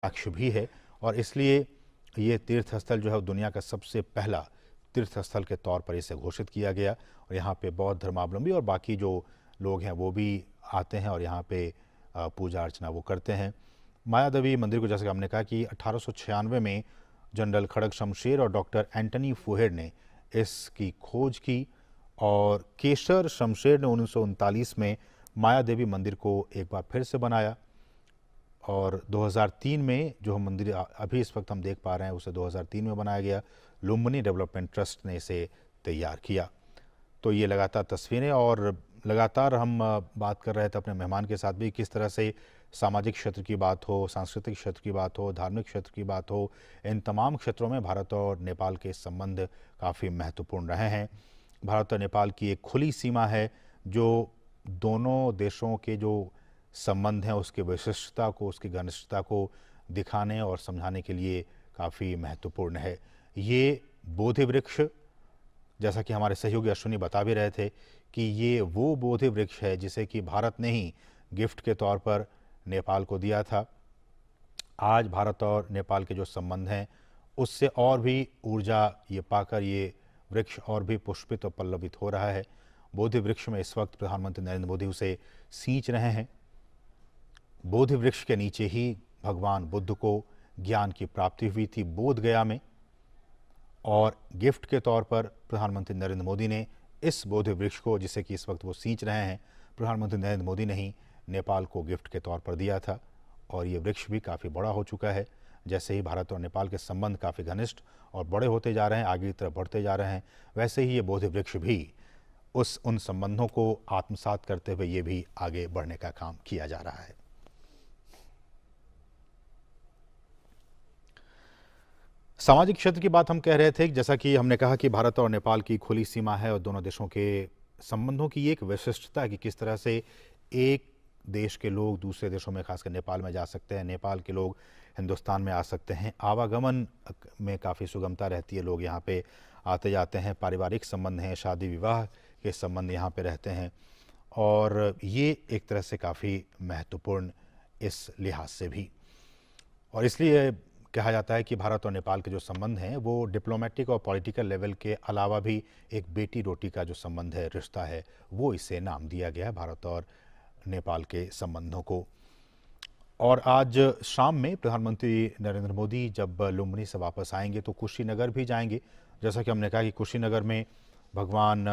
साक्ष्य भी है। और इसलिए ये तीर्थ स्थल जो है दुनिया का सबसे पहला तीर्थ स्थल के तौर पर इसे घोषित किया गया। और यहाँ पे बौद्ध धर्मावलंबी और बाकी जो लोग हैं वो भी आते हैं और यहाँ पे पूजा अर्चना वो करते हैं। मायादेवी मंदिर को जैसे कि हमने कहा कि 1896 में जनरल खड़ग शमशेर और डॉक्टर एंटनी फुहेड ने इसकी खोज की और केशर शमशेर ने 1939 में मायादेवी मंदिर को एक बार फिर से बनाया। और 2003 में जो हम मंदिर अभी इस वक्त हम देख पा रहे हैं उसे 2003 में बनाया गया। लुम्बिनी डेवलपमेंट ट्रस्ट ने इसे तैयार किया। तो ये लगातार तस्वीरें और लगातार हम बात कर रहे थे अपने मेहमान के साथ भी किस तरह से सामाजिक क्षेत्र की बात हो, सांस्कृतिक क्षेत्र की बात हो, धार्मिक क्षेत्र की बात हो, इन तमाम क्षेत्रों में भारत और नेपाल के संबंध काफ़ी महत्वपूर्ण रहे हैं। भारत और नेपाल की एक खुली सीमा है जो दोनों देशों के जो संबंध हैं उसकी विशिष्टता को, उसकी घनिष्ठता को दिखाने और समझाने के लिए काफ़ी महत्वपूर्ण है। ये बोधि वृक्ष, जैसा कि हमारे सहयोगी अश्विनी बता भी रहे थे कि ये वो बोधि वृक्ष है जिसे कि भारत ने ही गिफ्ट के तौर पर नेपाल को दिया था। आज भारत और नेपाल के जो संबंध हैं उससे और भी ऊर्जा ये पाकर ये वृक्ष और भी पुष्पित और पल्लवित हो रहा है। बोधि वृक्ष में इस वक्त प्रधानमंत्री नरेंद्र मोदी उसे सींच रहे हैं। बोधि वृक्ष के नीचे ही भगवान बुद्ध को ज्ञान की प्राप्ति हुई थी बोध गया में, और गिफ्ट के तौर पर प्रधानमंत्री नरेंद्र मोदी ने इस बोधि वृक्ष को, जिसे कि इस वक्त वो सींच रहे हैं, प्रधानमंत्री नरेंद्र मोदी ने ही नेपाल को गिफ्ट के तौर पर दिया था। और ये वृक्ष भी काफ़ी बड़ा हो चुका है। जैसे ही भारत और नेपाल के संबंध काफ़ी घनिष्ठ और बड़े होते जा रहे हैं, आगे की तरफ बढ़ते जा रहे हैं, वैसे ही ये बोधि वृक्ष भी उन संबंधों को आत्मसात करते हुए ये भी आगे बढ़ने का काम किया जा रहा है। सामाजिक क्षेत्र की बात हम कह रहे थे, जैसा कि हमने कहा कि भारत और नेपाल की खुली सीमा है और दोनों देशों के संबंधों की एक विशिष्टता है कि किस तरह से एक देश के लोग दूसरे देशों में, खासकर नेपाल में जा सकते हैं, नेपाल के लोग हिंदुस्तान में आ सकते हैं। आवागमन में काफ़ी सुगमता रहती है, लोग यहाँ पे आते जाते हैं, पारिवारिक संबंध हैं, शादी विवाह के संबंध यहाँ पे रहते हैं। और ये एक तरह से काफ़ी महत्वपूर्ण इस लिहाज से भी, और इसलिए कहा जाता है कि भारत और नेपाल के जो संबंध हैं वो डिप्लोमेटिक और पॉलिटिकल लेवल के अलावा भी एक बेटी रोटी का जो संबंध है, रिश्ता है, वो इसे नाम दिया गया है भारत और नेपाल के संबंधों को। और आज शाम में प्रधानमंत्री नरेंद्र मोदी जब लुम्बिनी से वापस आएंगे तो कुशीनगर भी जाएंगे। जैसा कि हमने कहा कि कुशीनगर में भगवान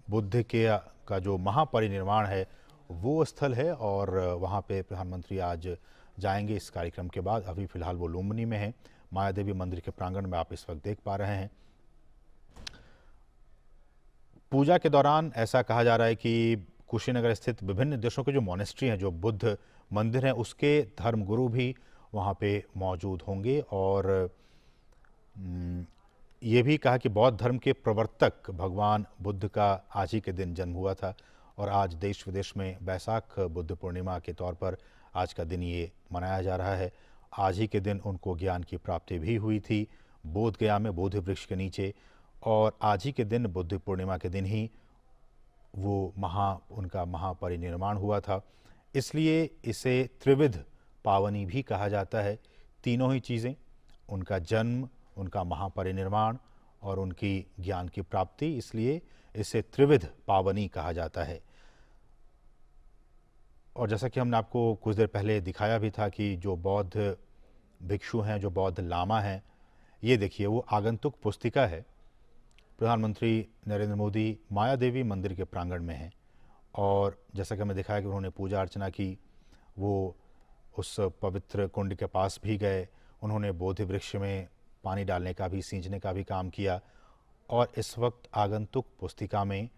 बुद्ध का जो महापरिनिर्वाण है वो स्थल है, और वहाँ पे प्रधानमंत्री आज जाएंगे इस कार्यक्रम के बाद। अभी फिलहाल वो लुम्बिनी में है, मायादेवी मंदिर के प्रांगण में आप इस वक्त देख पा रहे हैं। पूजा के दौरान ऐसा कहा जा रहा है कि कुशीनगर स्थित विभिन्न देशों के जो मोनेस्ट्री हैं, जो बुद्ध मंदिर हैं, उसके धर्मगुरु भी वहाँ पे मौजूद होंगे। और ये भी कहा कि बौद्ध धर्म के प्रवर्तक भगवान बुद्ध का आज ही के दिन जन्म हुआ था, और आज देश विदेश में बैसाख बुद्ध पूर्णिमा के तौर पर आज का दिन ये मनाया जा रहा है। आज ही के दिन उनको ज्ञान की प्राप्ति भी हुई थी बोध गया में, बोधि वृक्ष के नीचे। और आज ही के दिन बुद्ध पूर्णिमा के दिन ही वो उनका महापरिनिर्वाण हुआ था। इसलिए इसे त्रिविध पावनी भी कहा जाता है। तीनों ही चीज़ें, उनका जन्म, उनका महापरिनिर्वाण और उनकी ज्ञान की प्राप्ति, इसलिए इसे त्रिविध पावनी कहा जाता है। और जैसा कि हमने आपको कुछ देर पहले दिखाया भी था कि जो बौद्ध भिक्षु हैं, जो बौद्ध लामा हैं, ये देखिए वो आगंतुक पुस्तिका है। प्रधानमंत्री नरेंद्र मोदी मायादेवी मंदिर के प्रांगण में हैं, और जैसा कि हमें दिखाया कि उन्होंने पूजा अर्चना की, वो उस पवित्र कुंड के पास भी गए, उन्होंने बोधि वृक्ष में पानी डालने का भी, सींचने का भी काम किया। और इस वक्त आगंतुक पुस्तिका में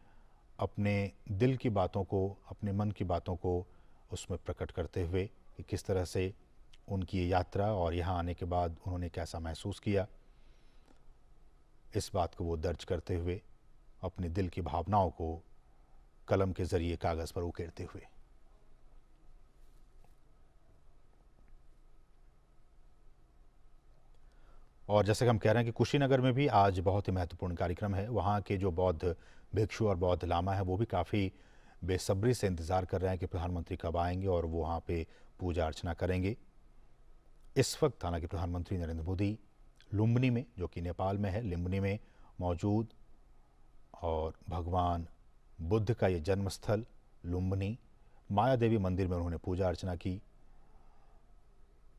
अपने दिल की बातों को, अपने मन की बातों को उसमें प्रकट करते हुए कि किस तरह से उनकी ये यात्रा और यहाँ आने के बाद उन्होंने कैसा महसूस किया, इस बात को वो दर्ज करते हुए अपने दिल की भावनाओं को कलम के जरिए कागज़ पर उकेरते हुए। और जैसे कि हम कह रहे हैं कि कुशीनगर में भी आज बहुत ही महत्वपूर्ण कार्यक्रम है। वहाँ के जो बौद्ध भिक्षु और बौद्ध लामा है वो भी काफ़ी बेसब्री से इंतज़ार कर रहे हैं कि प्रधानमंत्री कब आएंगे और वो वहाँ पे पूजा अर्चना करेंगे। इस वक्त हालांकि प्रधानमंत्री नरेंद्र मोदी लुम्बिनी में, जो कि नेपाल में है, लुम्बिनी में मौजूद और भगवान बुद्ध का ये जन्म स्थल लुम्बिनी माया देवी मंदिर में उन्होंने पूजा अर्चना की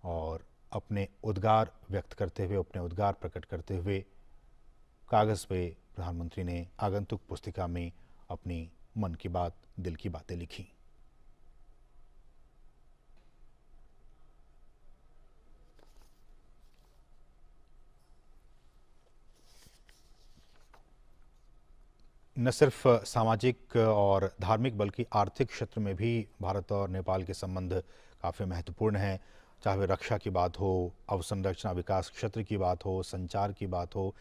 और अपने उद्गार व्यक्त करते हुए, अपने उद्गार प्रकट करते हुए कागज़ पे प्रधानमंत्री ने आगंतुक पुस्तिका में अपनी मन की बात, दिल की बातें लिखी। न सिर्फ सामाजिक और धार्मिक बल्कि आर्थिक क्षेत्र में भी भारत और नेपाल के संबंध काफ़ी महत्वपूर्ण हैं। चाहे वे रक्षा की बात हो, अवसंरचना विकास क्षेत्र की बात हो, संचार की बात हो,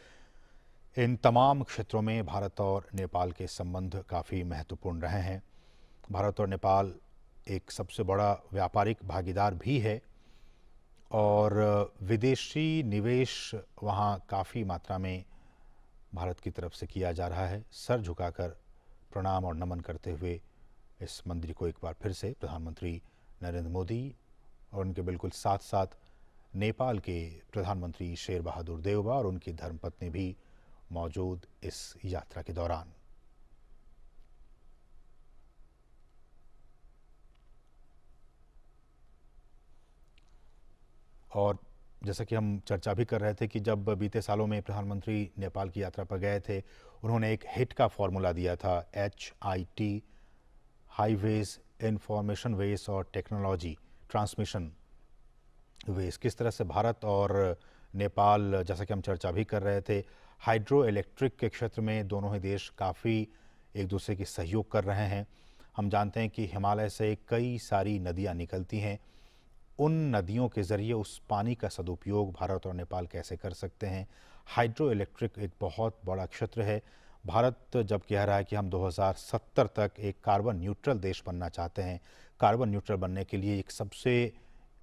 इन तमाम क्षेत्रों में भारत और नेपाल के संबंध काफ़ी महत्वपूर्ण रहे हैं। भारत और नेपाल एक सबसे बड़ा व्यापारिक भागीदार भी है और विदेशी निवेश वहाँ काफ़ी मात्रा में भारत की तरफ से किया जा रहा है। सर झुकाकर प्रणाम और नमन करते हुए इस मंदिर को एक बार फिर से प्रधानमंत्री नरेंद्र मोदी और उनके बिल्कुल साथ साथ नेपाल के प्रधानमंत्री शेर बहादुर देउबा और उनकी धर्मपत्नी भी मौजूद इस यात्रा के दौरान। और जैसा कि हम चर्चा भी कर रहे थे कि जब बीते सालों में प्रधानमंत्री नेपाल की यात्रा पर गए थे, उन्होंने एक हिट का फॉर्मूला दिया था, HIT, हाईवेज, इंफॉर्मेशन वेज और टेक्नोलॉजी ट्रांसमिशन वेज। किस तरह से भारत और नेपाल, जैसा कि हम चर्चा भी कर रहे थे, हाइड्रो इलेक्ट्रिक के क्षेत्र में दोनों ही देश काफ़ी एक दूसरे की सहयोग कर रहे हैं। हम जानते हैं कि हिमालय से कई सारी नदियाँ निकलती हैं। उन नदियों के ज़रिए उस पानी का सदुपयोग भारत और नेपाल कैसे कर सकते हैं। हाइड्रो इलेक्ट्रिक एक बहुत बड़ा क्षेत्र है। भारत जब कह रहा है कि हम 2070 तक एक कार्बन न्यूट्रल देश बनना चाहते हैं, कार्बन न्यूट्रल बनने के लिए एक सबसे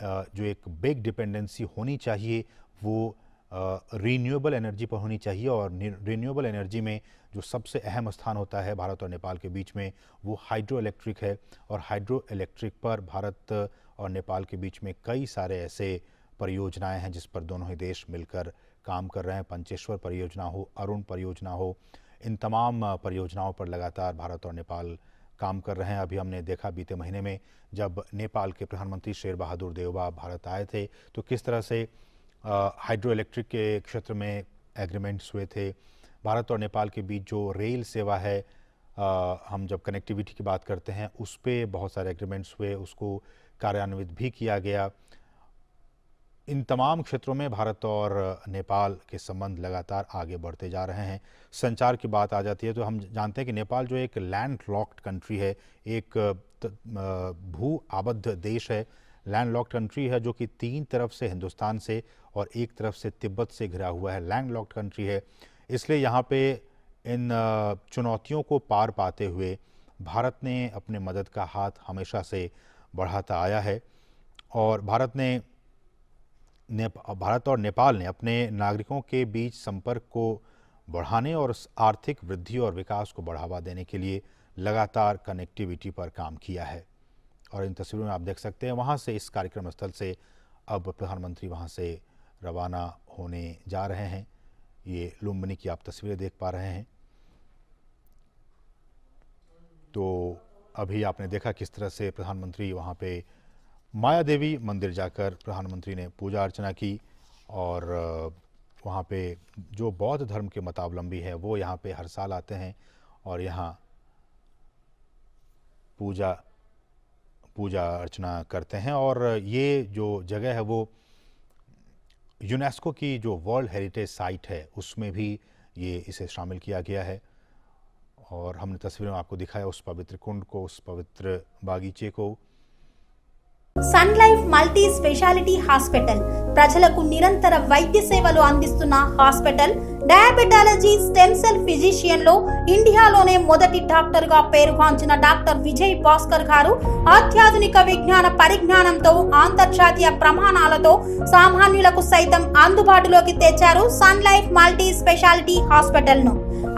जो एक बिग डिपेंडेंसी होनी चाहिए वो रीन्यूएबल एनर्जी पर होनी चाहिए और रीन्यूएबल एनर्जी में जो सबसे अहम स्थान होता है भारत और नेपाल के बीच में वो हाइड्रो इलेक्ट्रिक है। और हाइड्रो इलेक्ट्रिक पर भारत और नेपाल के बीच में कई सारे ऐसे परियोजनाएं हैं जिस पर दोनों ही देश मिलकर काम कर रहे हैं। पंचेश्वर परियोजना हो, अरुण परियोजना हो, इन तमाम परियोजनाओं पर लगातार भारत और नेपाल काम कर रहे हैं। अभी हमने देखा बीते महीने में जब नेपाल के प्रधानमंत्री शेर बहादुर देउबा भारत आए थे तो किस तरह से हाइड्रो इलेक्ट्रिक के क्षेत्र में एग्रीमेंट्स हुए थे। भारत और नेपाल के बीच जो रेल सेवा है, हम जब कनेक्टिविटी की बात करते हैं उस पर बहुत सारे एग्रीमेंट्स हुए, उसको कार्यान्वित भी किया गया। इन तमाम क्षेत्रों में भारत और नेपाल के संबंध लगातार आगे बढ़ते जा रहे हैं। संचार की बात आ जाती है तो हम जानते हैं कि नेपाल जो एक लैंड लॉक्ड कंट्री है, एक भू आबद्ध देश है, लैंड लॉक्ड कंट्री है जो कि 3 तरफ से हिंदुस्तान से और एक तरफ से तिब्बत से घिरा हुआ है, लैंड लॉक्ड कंट्री है। इसलिए यहाँ पे इन चुनौतियों को पार पाते हुए भारत ने अपने मदद का हाथ हमेशा से बढ़ाता आया है और भारत और नेपाल ने अपने नागरिकों के बीच संपर्क को बढ़ाने और आर्थिक वृद्धि और विकास को बढ़ावा देने के लिए लगातार कनेक्टिविटी पर काम किया है। और इन तस्वीरों में आप देख सकते हैं वहाँ से, इस कार्यक्रम स्थल से अब प्रधानमंत्री वहाँ से रवाना होने जा रहे हैं। ये लुम्बिनी की आप तस्वीरें देख पा रहे हैं। तो अभी आपने देखा किस तरह से प्रधानमंत्री वहाँ पे माया देवी मंदिर जाकर प्रधानमंत्री ने पूजा अर्चना की और वहाँ पे जो बौद्ध धर्म के मतावलंबी है वो यहाँ पे हर साल आते हैं और यहाँ पूजा अर्चना करते हैं। और ये जो जगह है वो यूनेस्को की जो वर्ल्ड हेरिटेज साइट है उसमें भी इसे शामिल किया गया है। और हमने तस्वीरों में आपको दिखाया उस पवित्र कुंड को, उस पवित्र बागीचे को। Sun life multi speciality hospital ప్రజలకు నిరంతర వైద్య సేవలు అందిస్తున్న hospital. Diabetology, stem cell physician లో ఇండియాలోనే మొదటి డాక్టర్ గా పేరుగాంచిన డాక్టర్ విజయ్ భాస్కర్ గారు అత్యాధునిక విజ్ఞాన పరిజ్ఞానంతో అంతర్జాతీయ ప్రమాణాలతో సామాన్యులకు సైతం అందుబాటులోకి తెచ్చారు sun life multi speciality hospital ను.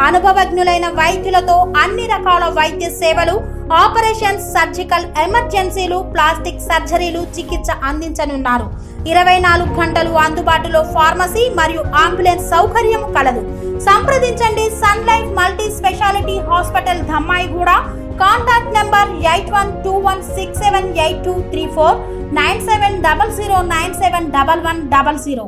అనుభవజ్ఞులైన వైద్యులతో అన్ని రకాల వైద్య సేవలు, ఆపరేషన్స్, సర్జికల్ ఎమర్జెన్సీలు, ప్లాస్టిక్ సర్జరీలు, చికిత్స అందించనున్నారు. 24 గంటలు అందుబాటులో ఫార్మసీ మరియు అంబులెన్స్ సౌకర్యం కలదు. సంప్రదించండి sun life multi speciality hospital Dhammaiguda. Contact number 8121678234 9700971100.